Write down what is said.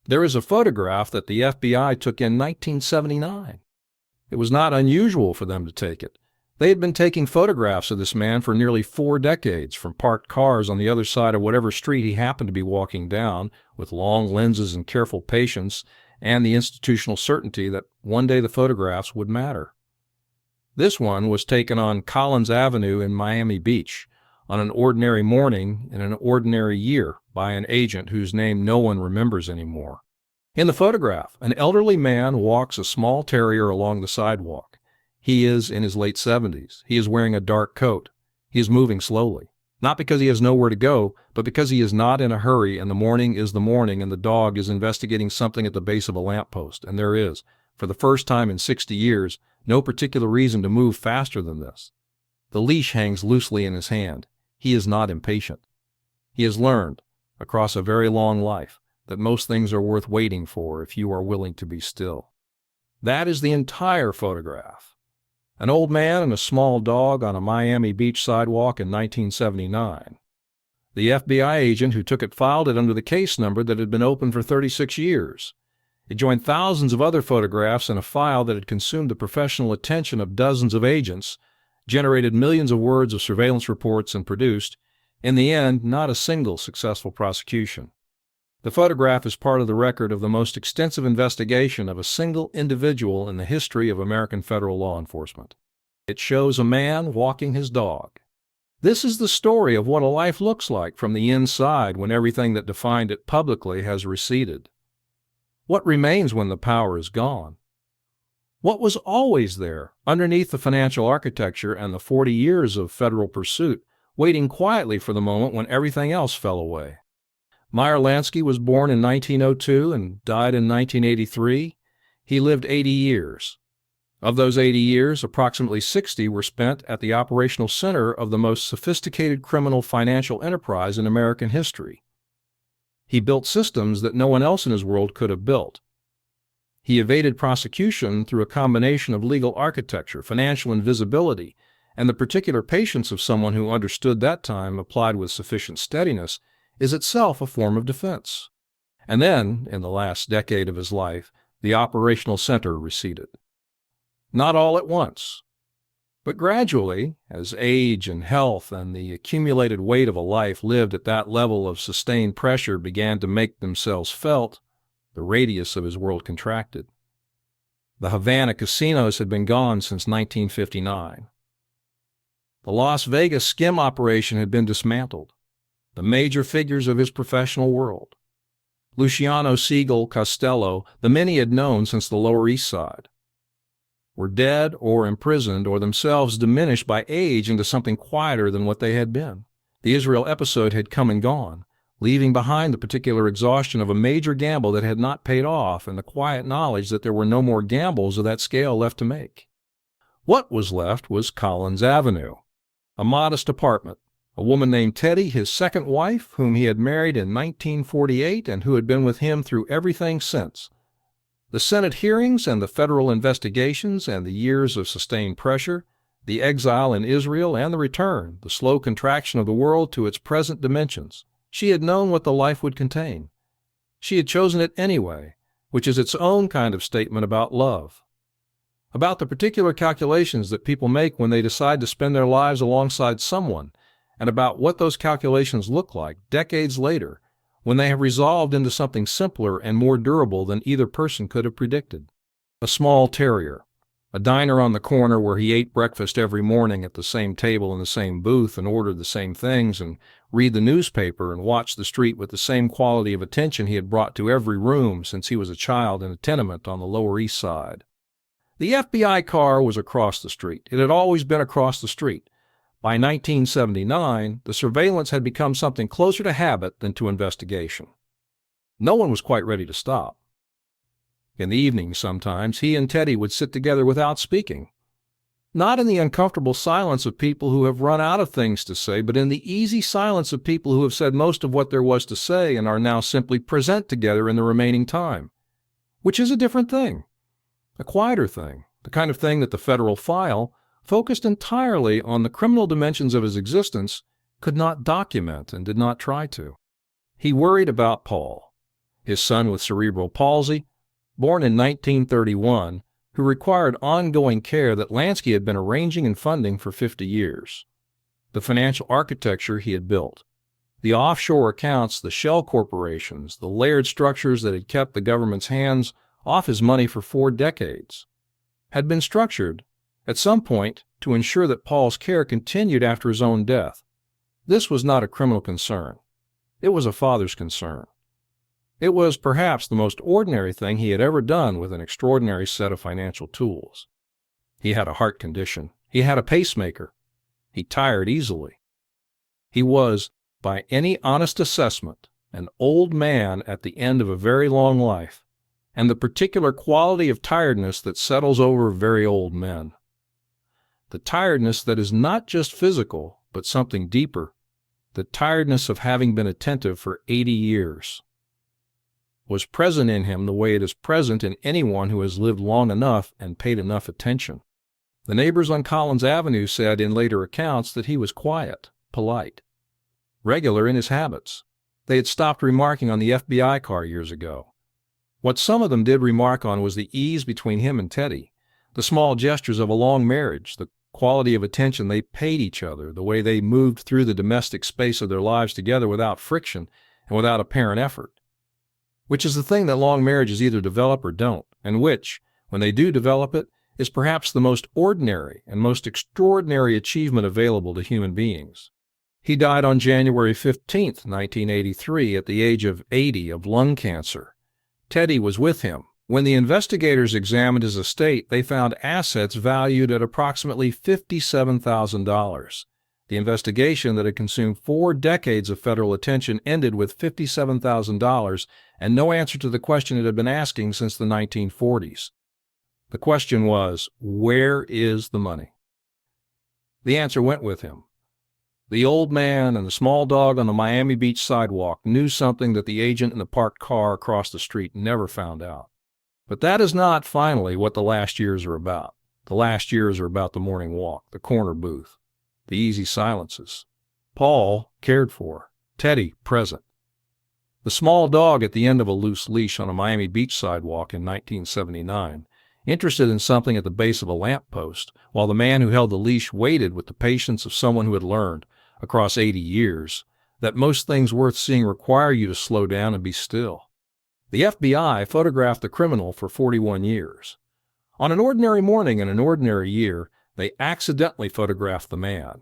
There is a photograph that the FBI took in 1979. It was not unusual for them to take it. They had been taking photographs of this man for nearly 4 decades, from parked cars on the other side of whatever street he happened to be walking down, with long lenses and careful patience, and the institutional certainty that one day the photographs would matter. This one was taken on Collins Avenue in Miami Beach, on an ordinary morning in an ordinary year, by an agent whose name no one remembers anymore. In the photograph, an elderly man walks a small terrier along the sidewalk. He is in his late 70s. He is wearing a dark coat. He is moving slowly, not because he has nowhere to go, but because he is not in a hurry, and the morning is the morning, and the dog is investigating something at the base of a lamppost, and there is, for the first time in 60 years, no particular reason to move faster than this. The leash hangs loosely in his hand. He is not impatient. He has learned, across a very long life, that most things are worth waiting for if you are willing to be still. That is the entire photograph. An old man and a small dog on a Miami Beach sidewalk in 1979. The FBI agent who took it filed it under the case number that had been open for 36 years. It joined thousands of other photographs in a file that had consumed the professional attention of dozens of agents, generated millions of words of surveillance reports, and produced, in the end, not a single successful prosecution. The photograph is part of the record of the most extensive investigation of a single individual in the history of American federal law enforcement. It shows a man walking his dog. This is the story of what a life looks like from the inside when everything that defined it publicly has receded. What remains when the power is gone? What was always there, underneath the financial architecture and the 40 years of federal pursuit, waiting quietly for the moment when everything else fell away? Meyer Lansky was born in 1902 and died in 1983. He lived 80 years. Of those 80 years, approximately 60 were spent at the operational center of the most sophisticated criminal financial enterprise in American history. He built systems that no one else in his world could have built. He evaded prosecution through a combination of legal architecture, financial invisibility, and the particular patience of someone who understood that time applied with sufficient steadiness is itself a form of defense. And then, in the last decade of his life, the operational center receded. Not all at once, but gradually, as age and health and the accumulated weight of a life lived at that level of sustained pressure began to make themselves felt, the radius of his world contracted. The Havana casinos had been gone since 1959. The Las Vegas skim operation had been dismantled. The major figures of his professional world, Luciano Siegel Costello, the men he had known since the Lower East Side, were dead or imprisoned or themselves diminished by age into something quieter than what they had been. The Israel episode had come and gone, leaving behind the particular exhaustion of a major gamble that had not paid off and the quiet knowledge that there were no more gambles of that scale left to make. What was left was Collins Avenue, a modest apartment, a woman named Teddy, his second wife, whom he had married in 1948 and who had been with him through everything since. The Senate hearings and the federal investigations and the years of sustained pressure, the exile in Israel and the return, the slow contraction of the world to its present dimensions. She had known what the life would contain. She had chosen it anyway, which is its own kind of statement about love, about the particular calculations that people make when they decide to spend their lives alongside someone, and about what those calculations look like decades later when they have resolved into something simpler and more durable than either person could have predicted. A small terrier, a diner on the corner where he ate breakfast every morning at the same table in the same booth and ordered the same things and read the newspaper and watch the street with the same quality of attention he had brought to every room since he was a child in a tenement on the Lower East Side. The FBI car was across the street. It had always been across the street. By 1979, the surveillance had become something closer to habit than to investigation. No one was quite ready to stop. In the evening, sometimes, he and Teddy would sit together without speaking. Not in the uncomfortable silence of people who have run out of things to say, but in the easy silence of people who have said most of what there was to say and are now simply present together in the remaining time, which is a different thing, a quieter thing, the kind of thing that the federal file, focused entirely on the criminal dimensions of his existence, could not document and did not try to. He worried about Paul. his son with cerebral palsy, born in 1931, who required ongoing care that Lansky had been arranging and funding for 50 years. The financial architecture he had built, the offshore accounts, the shell corporations, the layered structures that had kept the government's hands off his money for 4 decades, had been structured at some point to ensure that Paul's care continued after his own death. This was not a criminal concern. It was a father's concern. It was perhaps the most ordinary thing he had ever done with an extraordinary set of financial tools. He had a heart condition. He had a pacemaker. He tired easily. He was, by any honest assessment, an old man at the end of a very long life, and the particular quality of tiredness that settles over very old men. The tiredness that is not just physical, but something deeper, the tiredness of having been attentive for 80 years, was present in him the way it is present in anyone who has lived long enough and paid enough attention. The neighbors on Collins Avenue said in later accounts that he was quiet, polite, regular in his habits. They had stopped remarking on the FBI car years ago. What some of them did remark on was the ease between him and Teddy, the small gestures of a long marriage, the quality of attention they paid each other, the way they moved through the domestic space of their lives together without friction and without apparent effort, which is the thing that long marriages either develop or don't, and which, when they do develop it, is perhaps the most ordinary and most extraordinary achievement available to human beings. He died on January 15, 1983, at the age of 80 of lung cancer. Teddy was with him. When the investigators examined his estate, they found assets valued at approximately $57,000. The investigation that had consumed 4 decades of federal attention ended with $57,000 and no answer to the question it had been asking since the 1940s. The question was, where is the money? The answer went with him. The old man and the small dog on the Miami Beach sidewalk knew something that the agent in the parked car across the street never found out. But that is not, finally, what the last years are about. The last years are about the morning walk, the corner booth, the easy silences. Paul cared for, Teddy present. The small dog at the end of a loose leash on a Miami Beach sidewalk in 1979, interested in something at the base of a lamp post, while the man who held the leash waited with the patience of someone who had learned, across 80 years, that most things worth seeing require you to slow down and be still. The FBI photographed the criminal for 41 years. On an ordinary morning in an ordinary year, they accidentally photographed the man.